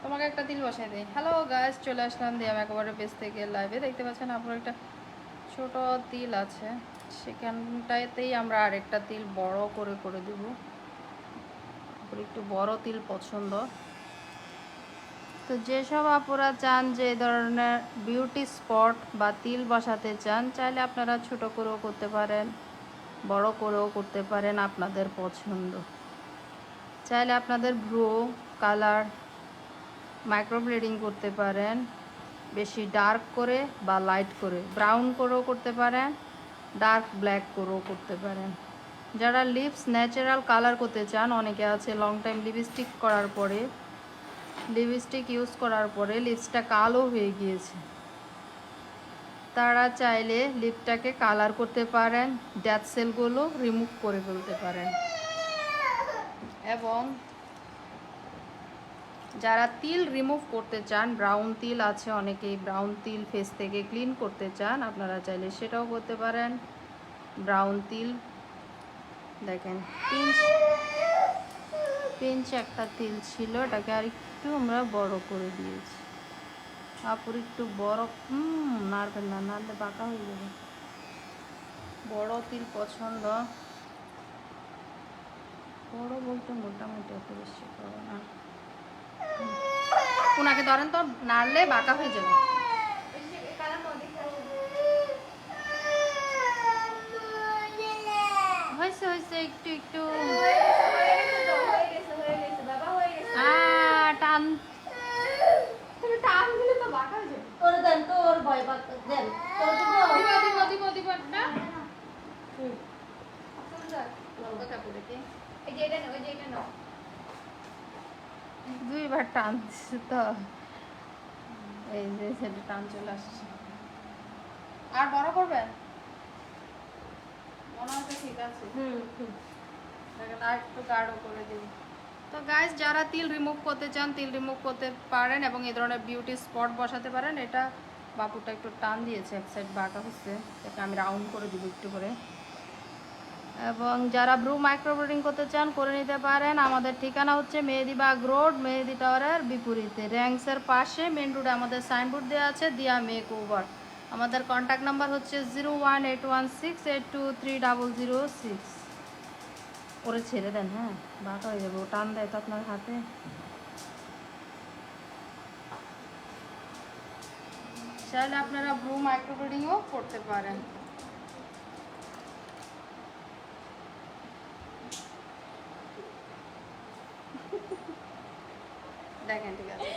তোমাকে একটা তিল বসাই দেই। হ্যালো গাইস, চলে আসলাম দিয়ে আমি একেবারে পেজ থেকে লাইভে। দেখতে পাচ্ছেন আপনার একটা ছোট তিল আছে, সেখানটাতেই আমরা আরেকটা তিল বড় করে করে দেব। একটু বড় তিল পছন্দ, তো যেসব আপুরা চান যে এই ধরনের বিউটি স্পট বা তিল বসাতে চান, চাইলে আপনারা ছোট করেও করতে পারেন, বড় করেও করতে পারেন, আপনাদের পছন্দ। চাইলে আপনাদের ভ্রু কালার মাইক্রোব্লেডিং করতে পারেন, বেশি ডার্ক করে বা লাইট করে, ব্রাউন করেও করতে পারেন, ডার্ক ব্ল্যাক করেও করতে পারেন। যারা লিপস ন্যাচারাল কালার করতে চান, অনেকে আছে লং টাইম লিপস্টিক করার পরে, লিপস্টিক ইউজ করার পরে লিপসটা কালো হয়ে গিয়েছে, তারা চাইলে লিপটাকে কালার করতে পারেন, ডেড সেলগুলো রিমুভ করে ফেলতে পারেন। এবং যারা তিল রিমুভ করতে চান, ব্রাউন তিল আছে অনেকেই, ব্রাউন তিল ফেস থেকে ক্লিন করতে চান, আপনারা চাইলে সেটাও করতে পারেন। ব্রাউন তিল দেখেন, পিঞ্চ একটা তিল ছিল, এটাকে আর একটু আমরা বড় করে দিয়েছি। আপুর একটু বড়, নাড়বেন না, নাড়লে বাঁকা হয়ে যাবে। বড় তিল পছন্দ, বড় বলতে মোটামুটি এত বেশি বড় না। ওনাকে ধরেন তো, নাড়লে বাঁকা হয়ে যাবে। হয়েছে হয়েছে, একটু একটু টান, তুমি টান দিলে তো বাঁকা হয়ে যাবে। ওর দেন তো, ওর ভয় পাচ্ছে, দেন তোর দিব একটা দুইবার টান দিচ্ছে তো, এই যে সেটা টান চলে আসছে। আর বড় করবেন মনে হচ্ছে, ঠিক আছে। দেখেন আর একটু গাঢ় করে দিই। তো গাইস, যারা তিল রিমুভ করতে চান তিল রিমুভ করতে পারেন এবং এই ধরনের বিউটি স্পট বসাতে পারেন। এটা বাপুটা একটু টান দিয়েছে, এক সাইড বাঁকা হচ্ছে, এটা আমি রাউন্ড করে দিব একটু করে। এবং যারা ব্রু মাইক্রোব্লেডিং করতে চান করে নিতে পারেন। আমাদের ঠিকানা হচ্ছে মেহেদিবাগ রোড, মেহেদি টাওয়ারের বিপরীতে, র্যাঙ্কসের পাশে মেন রোডে আমাদের সাইনবোর্ড দেওয়া আছে দিয়া মেক ওভার। আমাদের কন্ট্যাক্ট নাম্বার হচ্ছে 018168230006। ওরে ছেড়ে দেন, হ্যাঁ বাঁকা হয়ে যাবে, ও টান দেয় তো আপনার হাতে। চাইলে আপনারা ব্রু মাইক্রোব্লেডিংও করতে পারেন। দেখেন, ঠিক আছে।